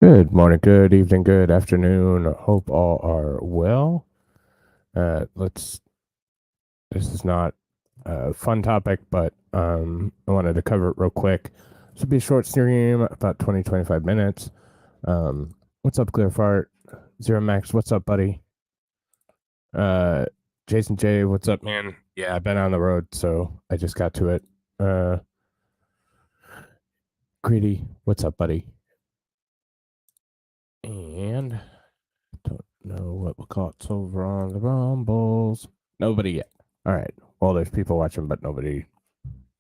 Good morning, good evening, good afternoon. Hope all are well. This is not a fun topic, but I wanted to cover it real quick. This will be a short stream, about 25 minutes. What's up, Clearfart? Zero Max, what's up, buddy? Jason J, what's up, man? Yeah, I've been on the road, so I just got to it. Greedy, what's up, buddy? And don't know what we'll call it over on the Rumbles. Nobody yet. All right. Well, there's people watching, but nobody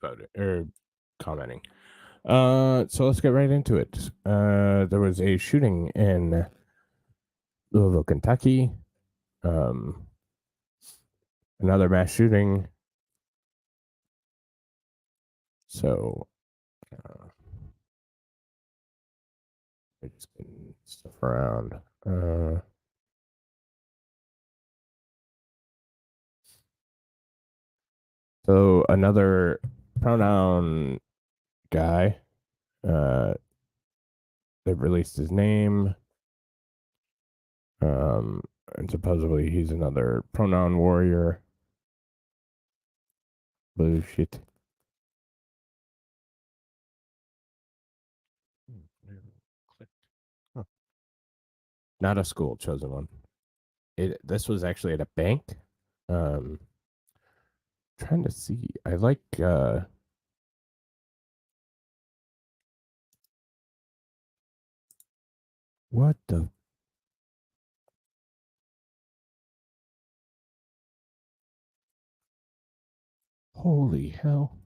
voted or commenting. So let's get right into it. There was a shooting in Louisville, Kentucky. Another mass shooting. So we're just getting stuff around. So another pronoun guy. They've released his name. And supposedly he's another pronoun warrior. Bullshit. Huh. Not a school chosen one. This was actually at a bank. Um, trying to see. I like what the holy hell.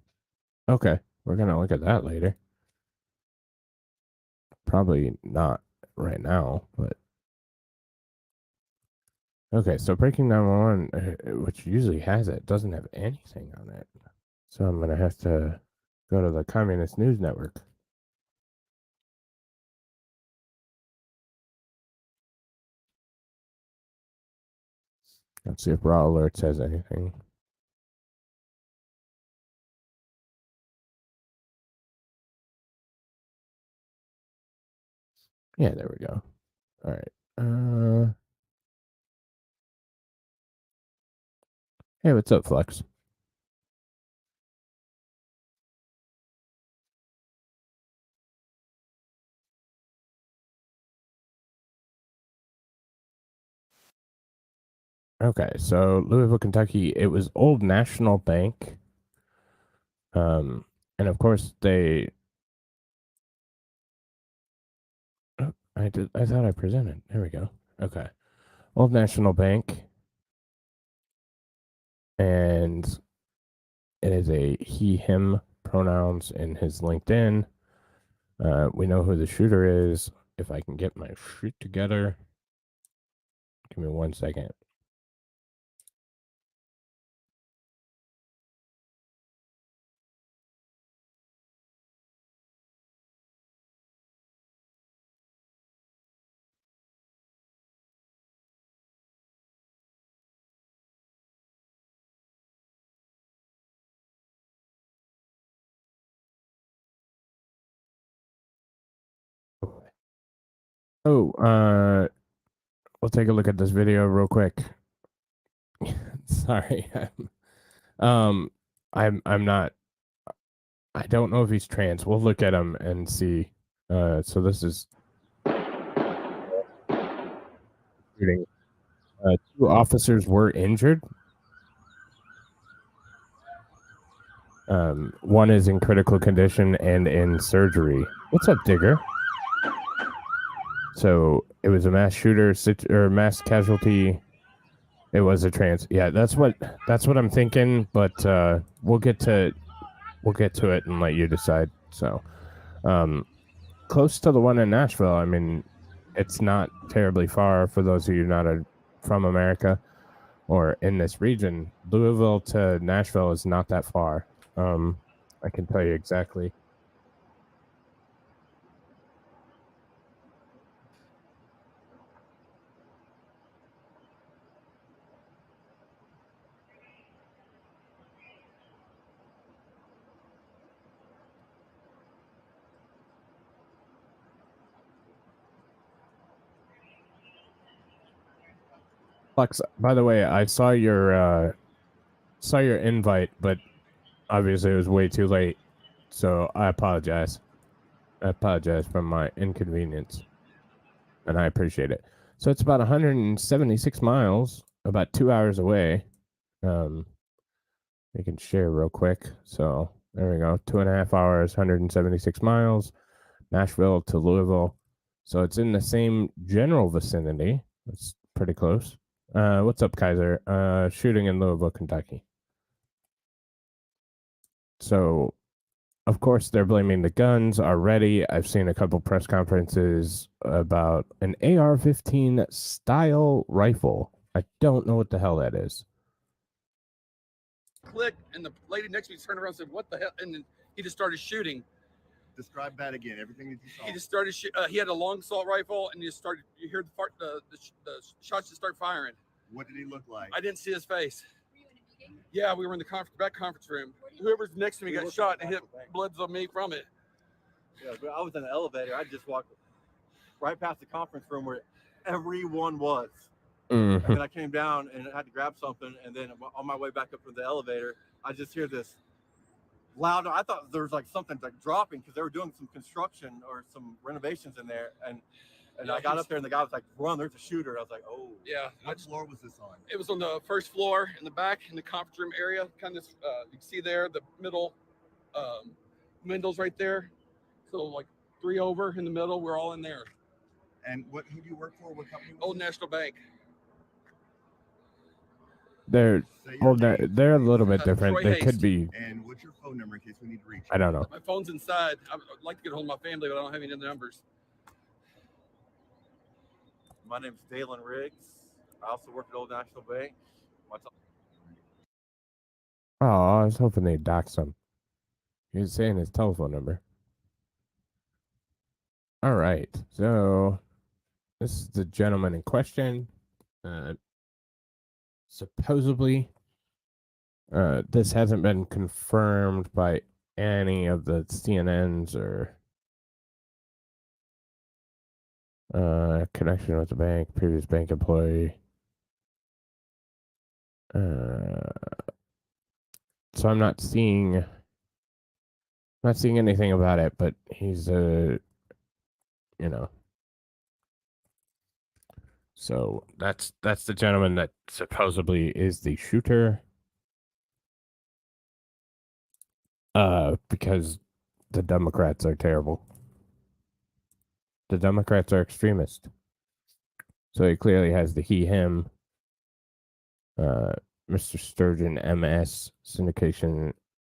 Okay, we're gonna look at that later. Probably not right now, but okay. So breaking 911, which usually has it, doesn't have anything on it. So I'm gonna have to go to the Communist News Network. Let's see if Raw Alerts has anything. Yeah, there we go. All right. Hey, what's up, Flex? Okay, so Louisville, Kentucky. It was Old National Bank. And of course they. Oh, I did. I thought I presented. There we go. Okay, Old National Bank, and it is a he/him pronouns in his LinkedIn. We know who the shooter is. If I can get my shit together, give me 1 second. Oh, we'll take a look at this video real quick. Sorry. um, I'm not. I don't know if he's trans. We'll look at him and see. So this is shooting. Two officers were injured. One is in critical condition and in surgery. What's up, Digger? So it was a mass shooter or mass casualty. It was a trans. Yeah, that's what I'm thinking. But we'll get to it and let you decide. So, close to the one in Nashville. I mean, it's not terribly far for those of you not from America or in this region. Louisville to Nashville is not that far. I can tell you exactly. Alex, by the way, I saw your invite, but obviously it was way too late. So I apologize. I apologize for my inconvenience. And I appreciate it. So it's about 176 miles, about 2 hours away. We can share real quick. So there we go. 2.5 hours, 176 miles, Nashville to Louisville. So it's in the same general vicinity. It's pretty close. What's up, Kaiser? Shooting in Louisville, Kentucky. So, of course, they're blaming the guns already. I've seen a couple press conferences about an AR-15 style rifle. I don't know what the hell that is. Click, and the lady next to me turned around and said, "What the hell?" And then he just started shooting. Describe that again. Everything that you saw. He just started. He had a long assault rifle, and you started. You hear the shots just start firing. What did he look like? I didn't see his face. Were you in a meeting? Yeah, we were in the back conference room. Whoever's next to me got shot and hit bloods on me from it. Yeah, but I was in the elevator. I just walked right past the conference room where everyone was. And then I came down and I had to grab something. And then on my way back up to the elevator, I just hear this loud. I thought there was like something like dropping because they were doing some construction or some renovations in there. And yeah, I got up there and the guy was like, "Run, there's a shooter." I was like, "Oh." Yeah. What floor was this on? It was on the first floor in the back in the conference room area. Kind of, you can see there the middle windows right there. So like 3 over in the middle. We're all in there. And who do you work for? What company? Old National Bank. They're a little bit different. Troy They Haste. could be. And what's your phone number in case we need to reach you? I don't know. My phone's inside. I'd like to get a hold of my family, but I don't have any of the numbers. My name's Dalen Riggs. I also work at Old National Bank. Oh, I was hoping they'd dox him. He was saying his telephone number. All right. So this is the gentleman in question. Supposedly, this hasn't been confirmed by any of the CNNs or connection with the bank, previous bank employee. So I'm not seeing anything about it, but he's So that's the gentleman that supposedly is the shooter. Because the Democrats are terrible. The Democrats are extremist. So he clearly has the he/him. Mr. Sturgeon, MS, syndication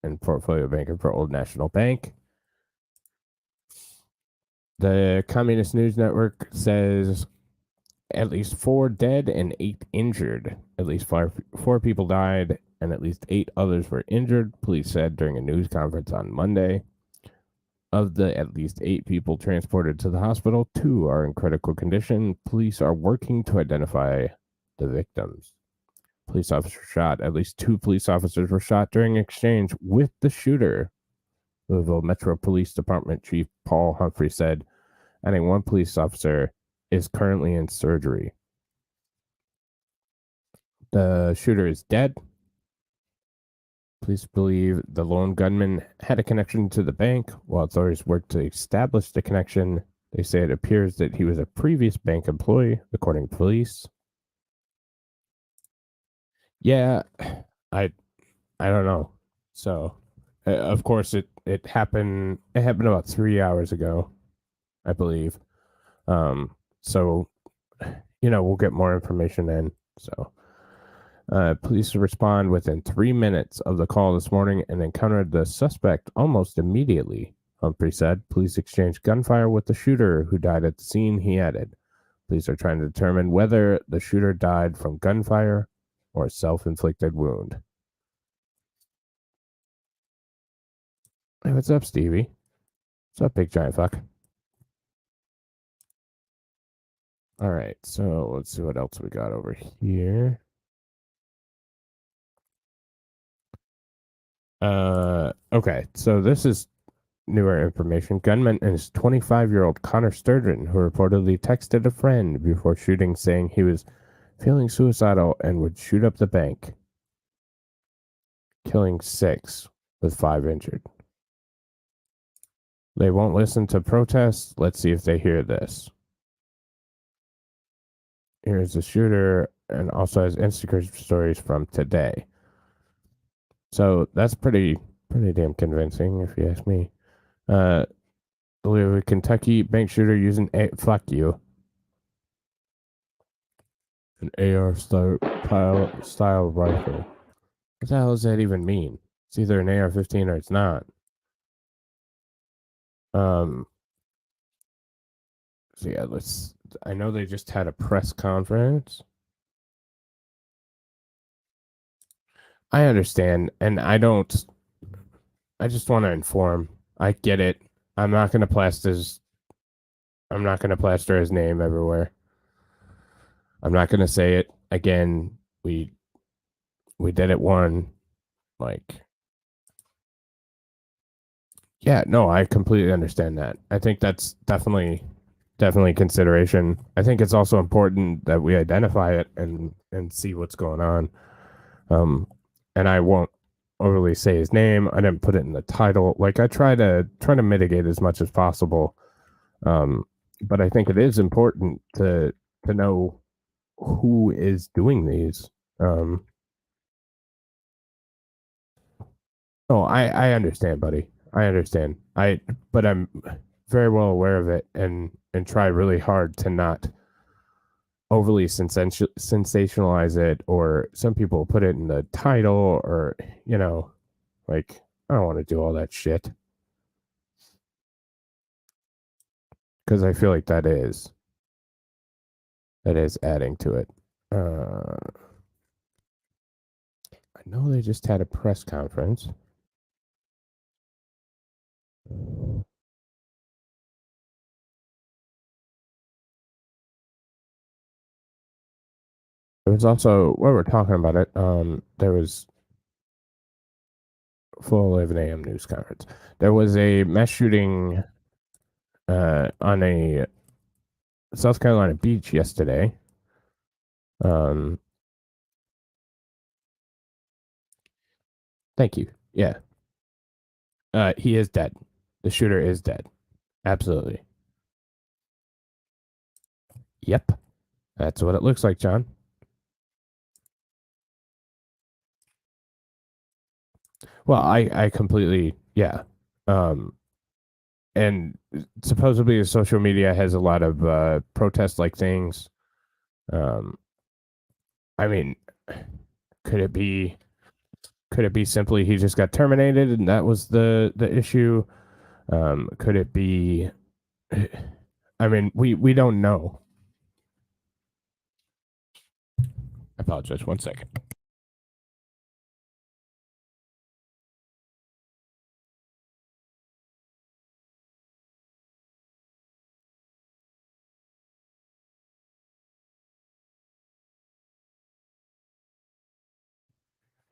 and portfolio banker for Old National Bank. The Communist News Network says at least 4 dead and 8 injured. At least 4 people died and at least 8 others were injured, police said during a news conference on Monday. Of the at least 8 people transported to the hospital, 2 are in critical condition. Police are working to identify the victims. Police officer shot. At least 2 police officers were shot during an exchange with the shooter. Louisville Metro Police Department Chief Paul Humphrey said, adding 1 police officer is currently in surgery. The shooter is dead. Police believe the lone gunman had a connection to the bank. While authorities work to establish the connection, they say it appears that he was a previous bank employee, according to police. Yeah, I don't know. So, of course, it happened. It happened about 3 hours ago, I believe. So, we'll get more information then. So, police respond within 3 minutes of the call this morning and encountered the suspect almost immediately. Humphrey said police exchanged gunfire with the shooter who died at the scene. He added, police are trying to determine whether the shooter died from gunfire or a self-inflicted wound. Hey, what's up, Stevie? What's up, big giant fuck? All right, so let's see what else we got over here. Okay, so this is newer information. Gunman is 25-year-old Connor Sturgeon, who reportedly texted a friend before shooting, saying he was feeling suicidal and would shoot up the bank, killing 6 with 5 injured. They won't listen to protests. Let's see if they hear this. Here's the shooter and also has Instagram stories from today. So that's pretty damn convincing, if you ask me. Louisville, Kentucky bank shooter using fuck you. An AR style rifle. What the hell does that even mean? It's either an AR-15 or it's not. So yeah, I know they just had a press conference. I understand, and I just want to inform. I get it. I'm not gonna plaster his name everywhere. I'm not gonna say it again. We did it one, like, yeah, no, I completely understand that. I think that's definitely consideration. I think it's also important that we identify it and see what's going on. And I won't overly say his name. I didn't put it in the title. Like, I try to mitigate as much as possible. But I think it is important to know who is doing these. Oh, I understand, buddy. I understand. But I'm very well aware of it and try really hard to not overly sensationalize it, or some people put it in the title, or like, I don't want to do all that shit because I feel like that is adding to it. I know they just had a press conference. There was also, while we're talking about it, there was full 11 a.m. news conference. There was a mass shooting on a South Carolina beach yesterday. Thank you. Yeah. He is dead. The shooter is dead. Absolutely. Yep. That's what it looks like, John. Well, I completely, yeah. And supposedly social media has a lot of protest like things. I mean, could it be simply he just got terminated and that was the issue? Could it be, I mean, we don't know. I apologize. 1 second.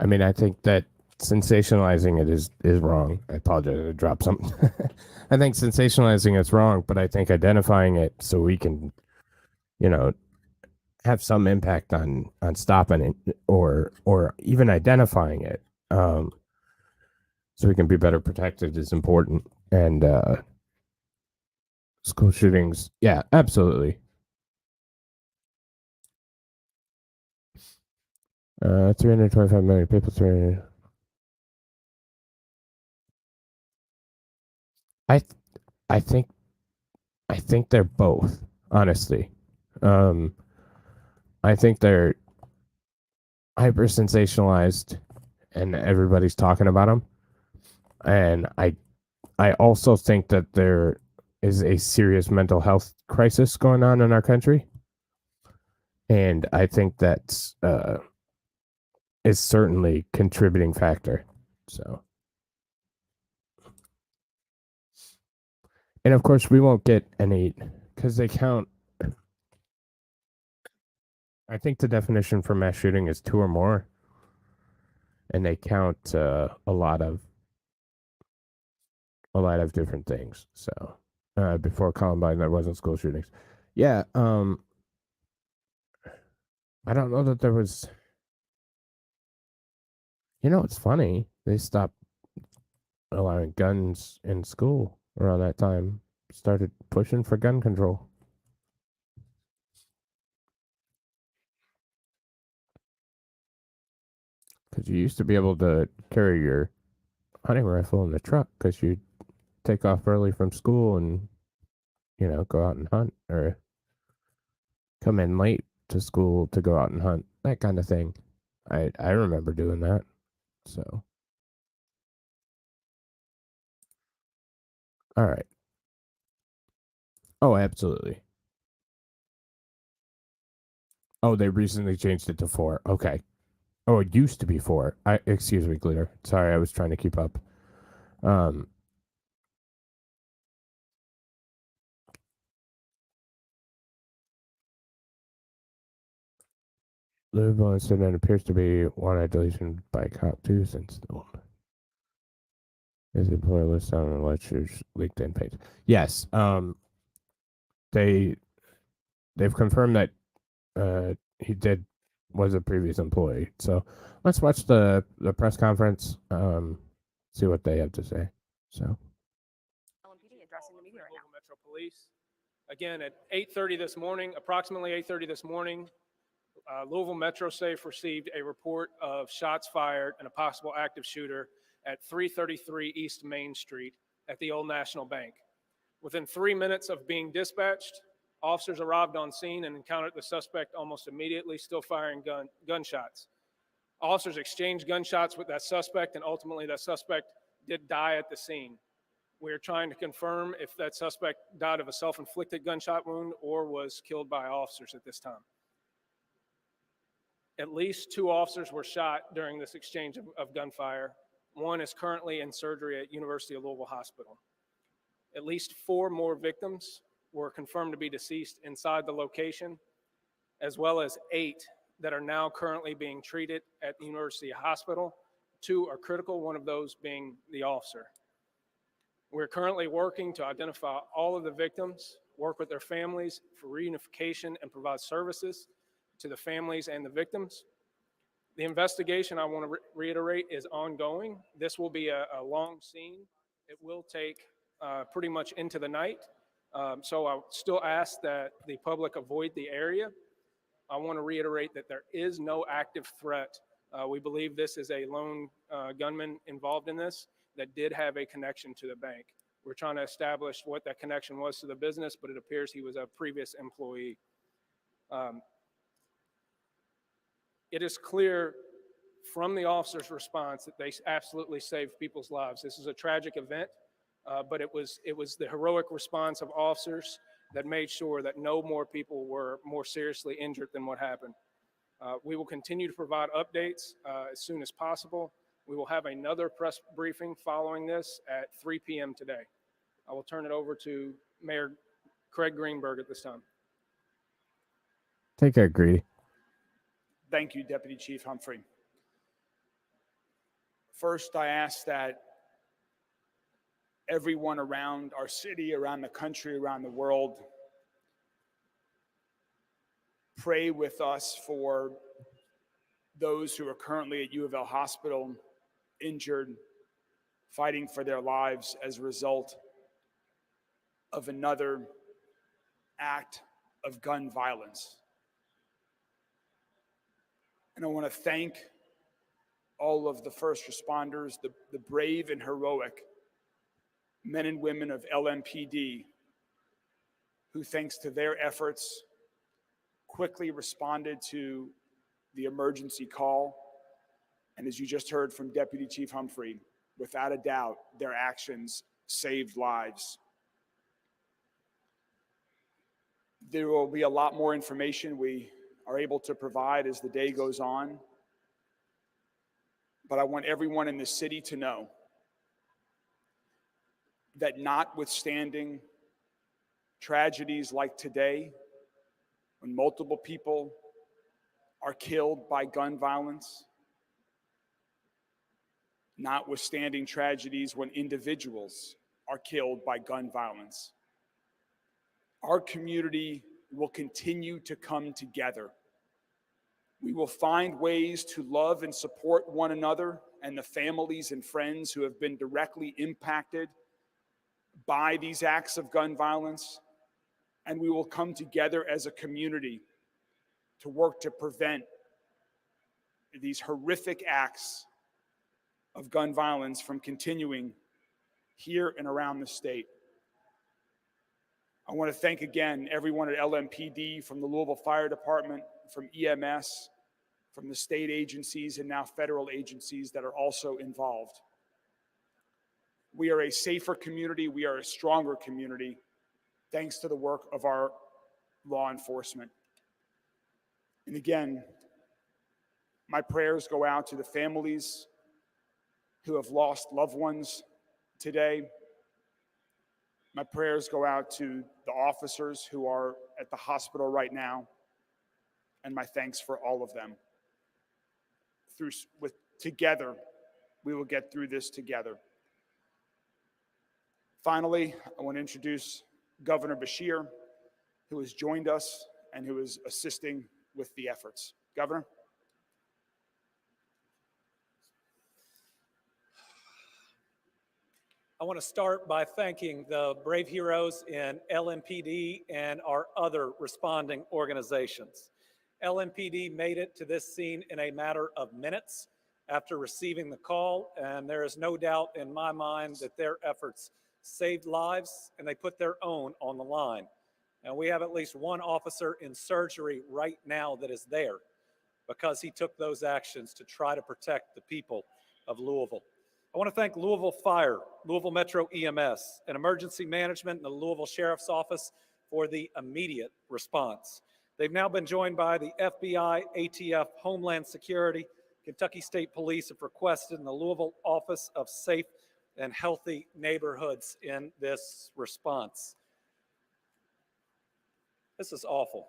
I mean, I think that sensationalizing it is wrong. I apologize. I dropped something. I think sensationalizing it's wrong, but I think identifying it so we can, have some impact on stopping it, or even identifying it, so we can be better protected is important. And school shootings, yeah, absolutely. 325 million people. 300. I I think they're both, honestly. I think they're hyper sensationalized and everybody's talking about them. And I also think that there is a serious mental health crisis going on in our country. And I think that's is certainly contributing factor. So, and of course we won't get any, because they count, I think the definition for mass shooting is 2 or more, and they count a lot of different things. So before Columbine, there wasn't school shootings. Yeah. I don't know that there was. It's funny. They stopped allowing guns in school around that time. Started pushing for gun control. Because you used to be able to carry your hunting rifle in the truck because you'd take off early from school and, go out and hunt, or come in late to school to go out and hunt, that kind of thing. I remember doing that. So, all right. Oh, absolutely. Oh, they recently changed it to 4. Okay. Oh, it used to be 4. Excuse me, Glitter. Sorry, I was trying to keep up. Louisville incident appears to be wanted deletion by cop 2 since the his employer list on the lecture's LinkedIn page. Yes. They've confirmed that he was a previous employee. So let's watch the press conference. See what they have to say. So. LMPD addressing the media right now. Louisville Metro Police. Again, at 8:30 this morning, approximately 8:30 this morning, Louisville Metro Safe received a report of shots fired and a possible active shooter at 333 East Main Street at the Old National Bank. Within 3 minutes of being dispatched, officers arrived on scene and encountered the suspect almost immediately, still firing gunshots. Officers exchanged gunshots with that suspect, and ultimately that suspect did die at the scene. We are trying to confirm if that suspect died of a self-inflicted gunshot wound or was killed by officers at this time. At least 2 officers were shot during this exchange of gunfire. One is currently in surgery at University of Louisville Hospital. At least 4 more victims were confirmed to be deceased inside the location, as well as 8 that are now currently being treated at the University Hospital. 2 are critical, one of those being the officer. We're currently working to identify all of the victims, work with their families for reunification, and provide services to the families and the victims. The investigation, I want to reiterate, is ongoing. This will be a long scene. It will take pretty much into the night. So I still ask that the public avoid the area. I want to reiterate that there is no active threat. We believe this is a lone gunman involved in this that did have a connection to the bank. We're trying to establish what that connection was to the business, but it appears he was a previous employee. It is clear from the officer's response that they absolutely saved people's lives. This is a tragic event, but it was the heroic response of officers that made sure that no more people were more seriously injured than what happened. We will continue to provide updates as soon as possible. We will have another press briefing following this at 3 p.m. today. I will turn it over to Mayor Craig Greenberg at this time. Take care, Greedy. Thank you, Deputy Chief Humphrey. First, I ask that everyone around our city, around the country, around the world, pray with us for those who are currently at U of L Hospital, injured, fighting for their lives as a result of another act of gun violence. And I want to thank all of the first responders, the brave and heroic men and women of LMPD, who, thanks to their efforts, quickly responded to the emergency call. And as you just heard from Deputy Chief Humphrey, without a doubt, their actions saved lives. There will be a lot more information we are able to provide as the day goes on. But I want everyone in the city to know that notwithstanding tragedies like today, when multiple people are killed by gun violence, notwithstanding tragedies when individuals are killed by gun violence, our community will continue to come together We will find ways to love and support one another and the families and friends who have been directly impacted by these acts of gun violence. And we will come together as a community to work to prevent these horrific acts of gun violence from continuing here and around the state. I want to thank again everyone at LMPD, from the Louisville Fire Department, from EMS, from the state agencies and now federal agencies that are also involved. We are a safer community. We are a stronger community thanks to the work of our law enforcement. And again, my prayers go out to the families who have lost loved ones today. My prayers go out to the officers who are at the hospital right now, and my thanks for all of them. Together, we will get through this together. Finally, I want to introduce Governor Beshear, who has joined us and who is assisting with the efforts. Governor? I want to start by thanking the brave heroes in LMPD and our other responding organizations. LMPD made it to this scene in a matter of minutes after receiving the call, and there is no doubt in my mind that their efforts saved lives and they put their own on the line. And we have at least one officer in surgery right now that is there because he took those actions to try to protect the people of Louisville. I want to thank Louisville Fire, Louisville Metro EMS, and Emergency Management and the Louisville Sheriff's Office for the immediate response. They've now been joined by the FBI, ATF, Homeland Security, Kentucky State Police have requested in the Louisville Office of Safe and Healthy Neighborhoods in this response. This is awful.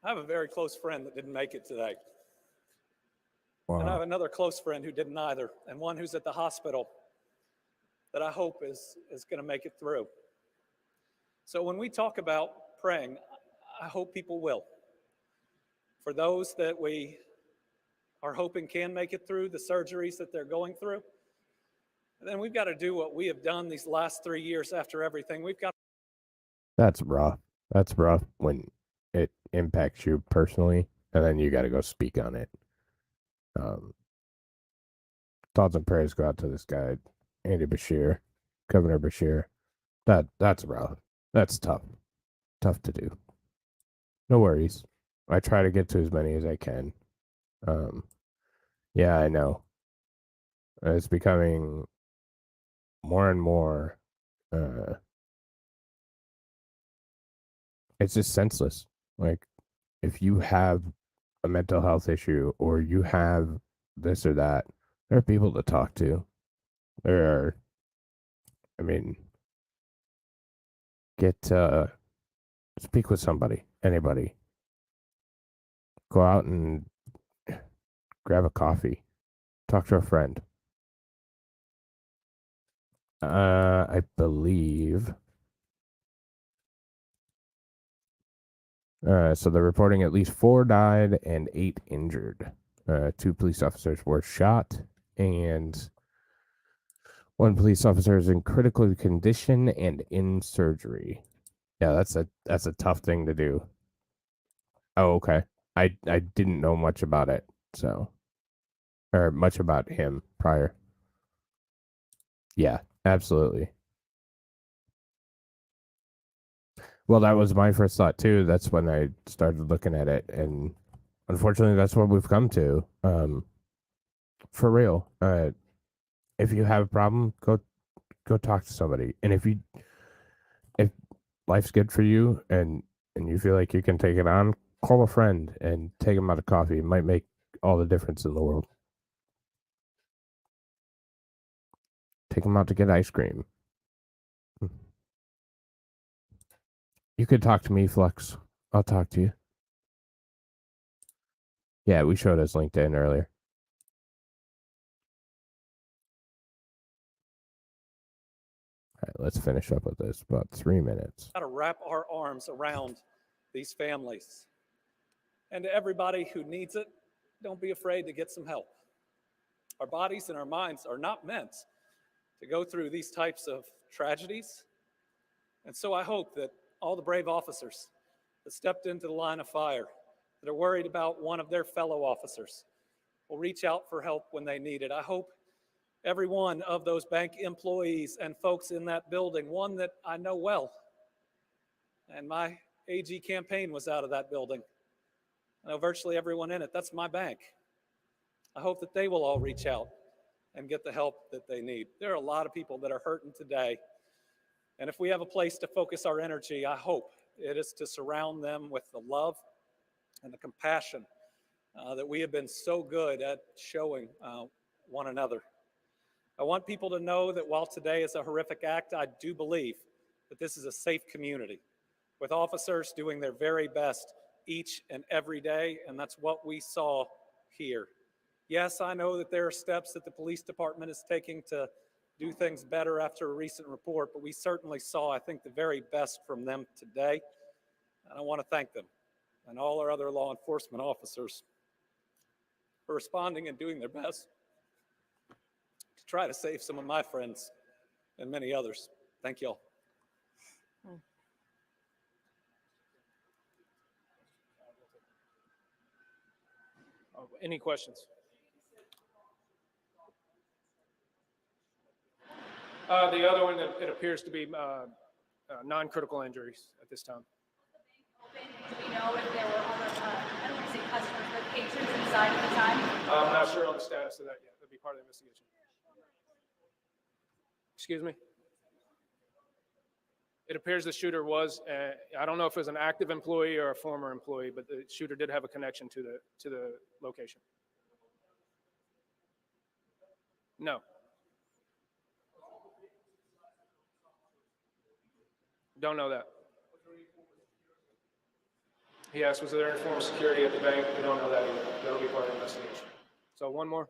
I have a very close friend that didn't make it today. Wow. And I have another close friend who didn't either, and one who's at the hospital that I hope is going to make it through. So when we talk about praying, I hope people will. For those that we are hoping can make it through the surgeries that they're going through, and then we've got to do what we have done these last 3 years after everything. We've got. That's rough. That's rough when it impacts you personally, and then you got to go speak on it. Thoughts and prayers go out to this guy, Andy Beshear, Governor Beshear. That's rough. That's tough. Tough to do. No worries. I try to get to as many as I can. Yeah, I know. It's becoming more and more. It's just senseless. Like, if you have a mental health issue or you have this or that, there are people to talk to. Speak with somebody, anybody. Go out and grab a coffee. Talk to a friend. I believe. So they're reporting at least 4 died and 8 injured. 2 police officers were shot, and 1 police officer is in critical condition and in surgery. Yeah, that's a tough thing to do. Oh, okay. I didn't know much about it, or much about him prior. Yeah, absolutely. Well, that was my first thought too. That's when I started looking at it, and unfortunately, that's what we've come to. For real. If you have a problem, go talk to somebody. And if life's good for you and you feel like you can take it on, call a friend and take them out of coffee. It might make all the difference in the world. Take them out to get ice cream. You could talk to me, Flux. I'll talk to you. Yeah, we showed us LinkedIn earlier. All right, let's finish up with this. About 3 minutes. Got to wrap our arms around these families. And to everybody who needs it, don't be afraid to get some help. Our bodies and our minds are not meant to go through these types of tragedies. And so I hope that all the brave officers that stepped into the line of fire, that are worried about one of their fellow officers, will reach out for help when they need it. I hope every one of those bank employees and folks in that building, one that I know well, and my AG campaign was out of that building. I know virtually everyone in it. That's my bank. I hope that they will all reach out and get the help that they need. There are a lot of people that are hurting today. And if we have a place to focus our energy, I hope it is to surround them with the love and the compassion that we have been so good at showing one another. I want people to know that while today is a horrific act, I do believe that this is a safe community with officers doing their very best each and every day, and that's what we saw here. Yes, I know that there are steps that the police department is taking to do things better after a recent report, but we certainly saw, I think, the very best from them today, and I want to thank them and all our other law enforcement officers for responding and doing their best to try to save some of my friends and many others. Thank you all. Any questions? The other one, it appears to be non-critical injuries at this time. Do we know if there were other, I don't want to say customers, but patrons inside at the time? I'm not sure on the status of that yet. That'd be part of the investigation. Excuse me? It appears the shooter was, I don't know if it was an active employee or a former employee, but the shooter did have a connection to the location. No. Don't know that. He asked, was there any form of security at the bank? We don't know that either. That'll be part of the investigation. So one more.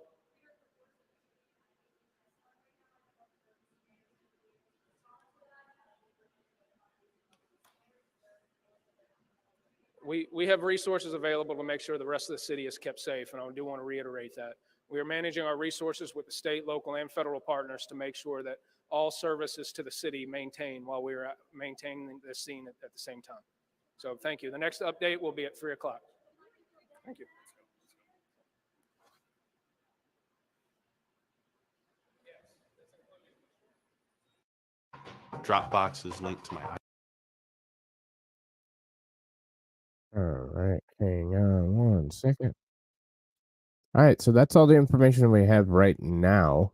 We have resources available to make sure the rest of the city is kept safe, and I do want to reiterate that. We are managing our resources with the state, local, and federal partners to make sure that all services to the city maintain while we are maintaining this scene at the same time. So thank you. The next update will be at 3 o'clock. Thank you. Dropbox is linked to my. All right, hang on 1 second. All right, so that's all the information we have right now.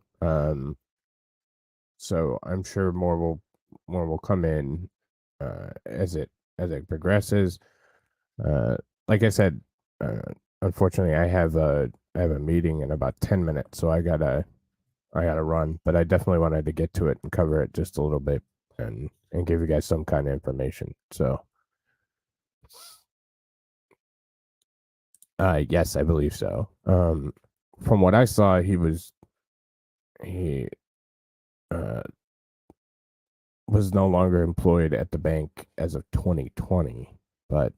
So I'm sure more will come in as it progresses. Like I said, unfortunately, I have a meeting in about 10 minutes, so I gotta run. But I definitely wanted to get to it and cover it just a little bit and give you guys some kind of information. So. Yes, I believe so. From what I saw, he was no longer employed at the bank as of 2020, but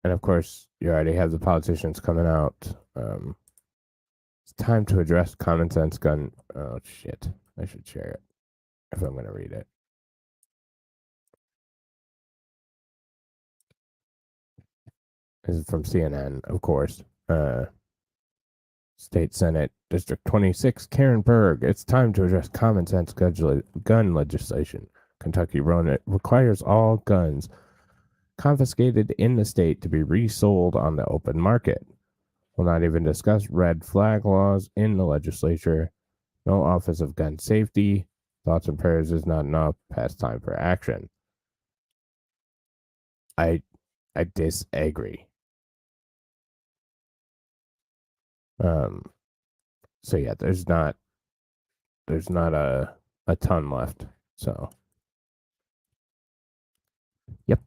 and of course, you already have the politicians coming out. It's time to address common sense gun. Oh shit! I should share it if I'm going to read it. This is from CNN, of course. State Senate, District 26, Karen Berg. It's time to address common sense gun legislation. Kentucky requires all guns confiscated in the state to be resold on the open market. Will not even discuss red flag laws in the legislature. No Office of Gun Safety. Thoughts and prayers is not enough. Past time for action. I disagree. So yeah, there's not a ton left. So yep.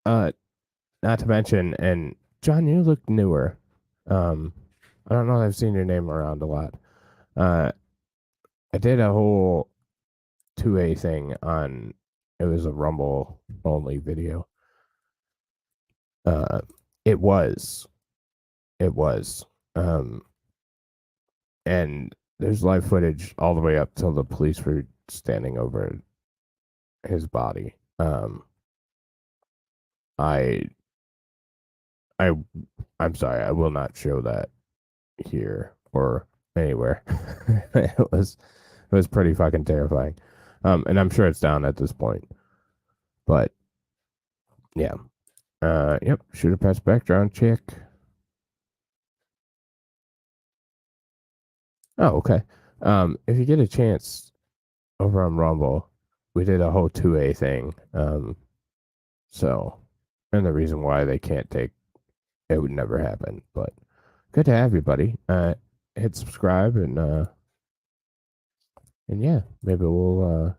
Not to mention, and John, you look newer. I don't know if I've seen your name around a lot. I did a whole 2A thing on. It was a Rumble only video. It was. And there's live footage all the way up till the police were standing over his body. I I'm sorry, I will not show that here or anywhere. it was pretty fucking terrifying. And I'm sure it's down at this point. But yeah. Yep, shooter pass background check. Oh, okay. If you get a chance over on Rumble, we did a whole 2A thing. So, and the reason why they can't take it would never happen. But good to have you, buddy. Hit subscribe and yeah, maybe we'll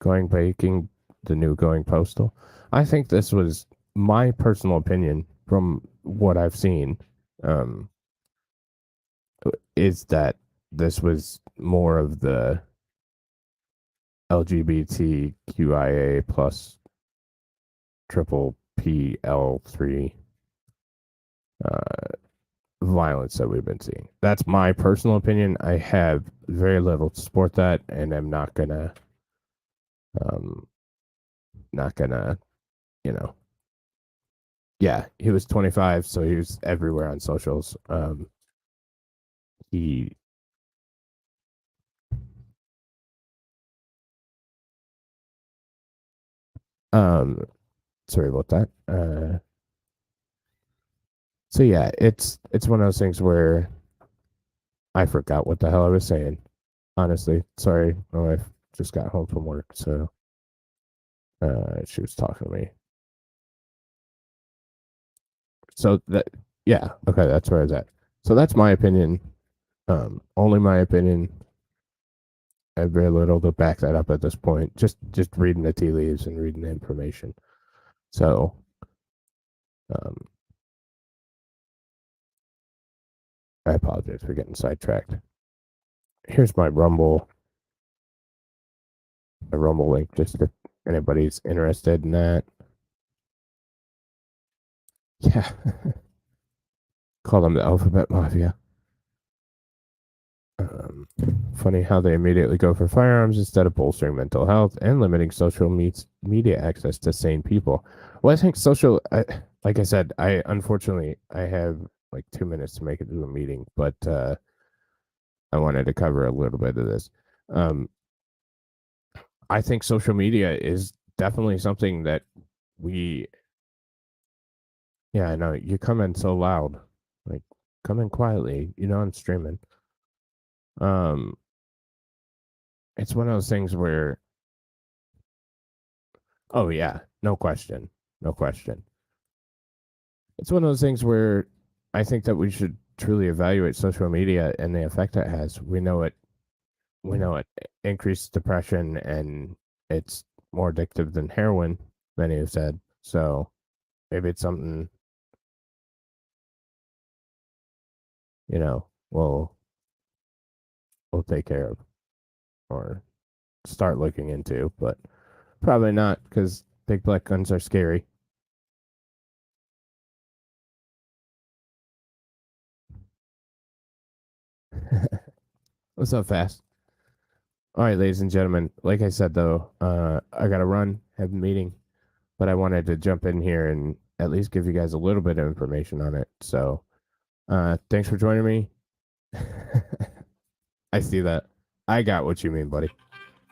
going baking the new going postal. I think this was my personal opinion from what I've seen. Is that this was more of the LGBTQIA plus triple PL3 violence that we've been seeing. That's my personal opinion. I have very little to support that, and I'm not gonna, you know. Yeah, he was 25, so he was everywhere on socials. He sorry about that. So yeah, it's one of those things where I forgot what the hell I was saying. Honestly, sorry. My wife just got home from work, so she was talking to me. So that yeah, okay, that's where I was at. So that's my opinion. Only my opinion. I have very little to back that up at this point. Just reading the tea leaves and reading the information. So I apologize for getting sidetracked. Here's my Rumble link, just if anybody's interested in that. Yeah. Call them the Alphabet Mafia. Funny how they immediately go for firearms instead of bolstering mental health and limiting social media access to sane people. Well, I think like I said, I unfortunately I have like 2 minutes to make it to a meeting, but I wanted to cover a little bit of this. I think social media is definitely something that yeah, I know you come in so loud, like come in quietly, I'm streaming. It's one of those things where, oh yeah, no question. It's one of those things where I think that we should truly evaluate social media and the effect it has. We know it increases depression and it's more addictive than heroin, many have said. So maybe it's something, we'll take care of or start looking into, but probably not because big black guns are scary. What's up, Fast? All right, ladies and gentlemen. Like I said, though, I got to run, have a meeting, but I wanted to jump in here and at least give you guys a little bit of information on it. So, thanks for joining me. I see that. I got what you mean, buddy.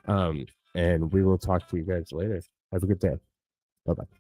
And we will talk to you guys later. Have a good day. Bye bye.